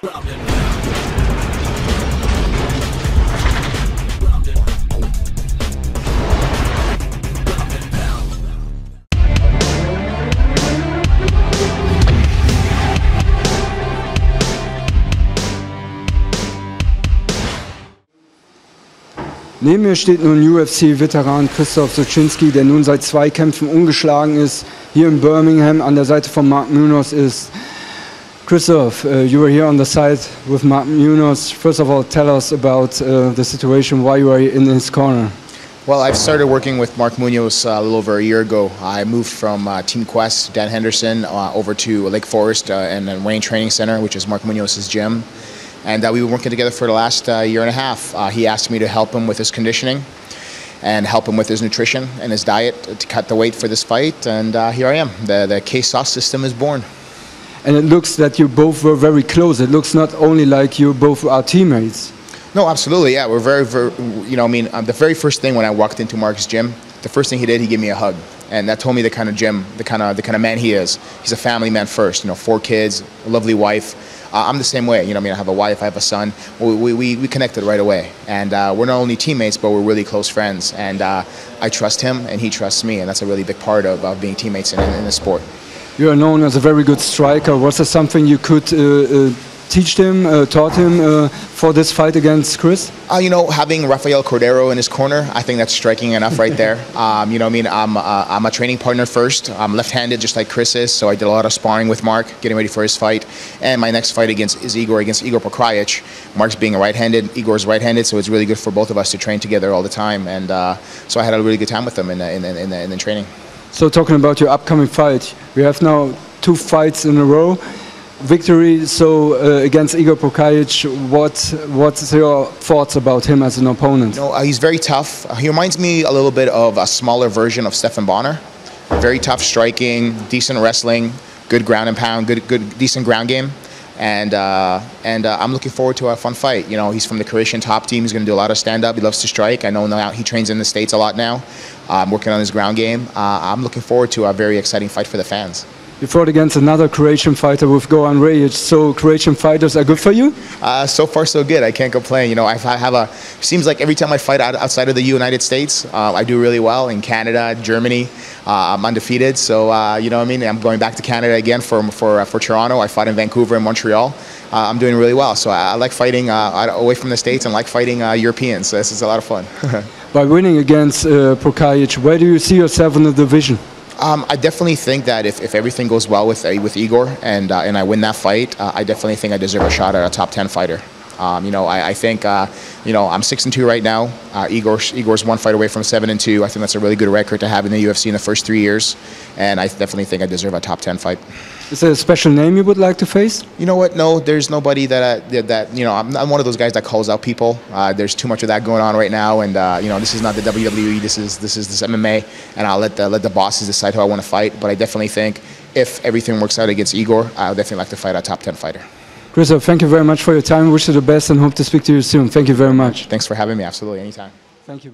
Neben mir steht nun UFC-Veteran Krzysztof Soszynski, der nun seit 2 Kämpfen ungeschlagen ist, hier in Birmingham an der Seite von Mark Munoz ist. Krzysztof, you were here on the side with Mark Munoz. First of all, tell us about the situation, why you are in his corner. Well, I've started working with Mark Munoz a little over a year ago. I moved from Team Quest, Dan Henderson, over to Lake Forest and the Wayne Training Center, which is Mark Munoz's gym. And we've been working together for the last year and a half. He asked me to help him with his conditioning and help him with his nutrition and his diet to cut the weight for this fight. And here I am. The K-Sauce system is born. And it looks that you both were very close. It looks not only like you both are teammates. No, absolutely. Yeah, we're very, you know, I mean, the very first thing when I walked into Mark's gym, the first thing he did, he gave me a hug. And that told me the kind of gym, the kind of man he is. He's a family man first, you know, 4 kids, a lovely wife. I'm the same way, you know, I mean, I have a wife, I have a son. We connected right away. And we're not only teammates, but we're really close friends. And I trust him and he trusts me. And that's a really big part of being teammates in the sport. You are known as a very good striker. Was there something you could teach him, taught him for this fight against Chris? You know, having Rafael Cordero in his corner, I think that's striking enough right there. You know, I mean, I'm a training partner first. I'm left-handed, just like Chris is, so I did a lot of sparring with Mark, getting ready for his fight. And my next fight is Igor Pokrajac. Mark's being right-handed, Igor's right-handed, so it's really good for both of us to train together all the time. And so I had a really good time with them in the training. So talking about your upcoming fight, we have now 2 fights in a row. Victory, so against Igor Pokrajac, what's your thoughts about him as an opponent? You know, he's very tough. He reminds me a little bit of a smaller version of Stephan Bonner. Very tough striking, decent wrestling, good ground and pound, decent ground game. And I'm looking forward to a fun fight. You know, he's from the Croatian top team. He's going to do a lot of stand-up. He loves to strike. I know now he trains in the States a lot now, working on his ground game. I'm looking forward to a very exciting fight for the fans. You fought against another Croatian fighter with Goran Rejic, so Croatian fighters are good for you? So far so good, I can't complain. You know, seems like every time I fight outside of the United States, I do really well. In Canada, Germany, I'm undefeated, so you know what I mean? I'm going back to Canada again for Toronto. I fought in Vancouver and Montreal. I'm doing really well, so I like fighting away from the States and like fighting Europeans, so this is a lot of fun. By winning against Pokrajac, where do you see yourself in the division? I definitely think that if everything goes well with Igor and I win that fight, I definitely think I deserve a shot at a top 10 fighter. You know, I think you know, I'm 6-2 right now. Igor's 1 fight away from 7-2. I think that's a really good record to have in the UFC in the first 3 years, and I definitely think I deserve a top 10 fight. Is there a special name you would like to face? You know what? No, there's nobody that you know. I'm one of those guys that calls out people. There's too much of that going on right now, and you know, this is not the WWE. This is MMA, and I'll let the bosses decide who I want to fight. But I definitely think if everything works out against Igor, I'll definitely like to fight a top 10 fighter. Krzysztof, thank you very much for your time. Wish you the best and hope to speak to you soon. Thank you very much. Thanks for having me. Absolutely, anytime. Thank you.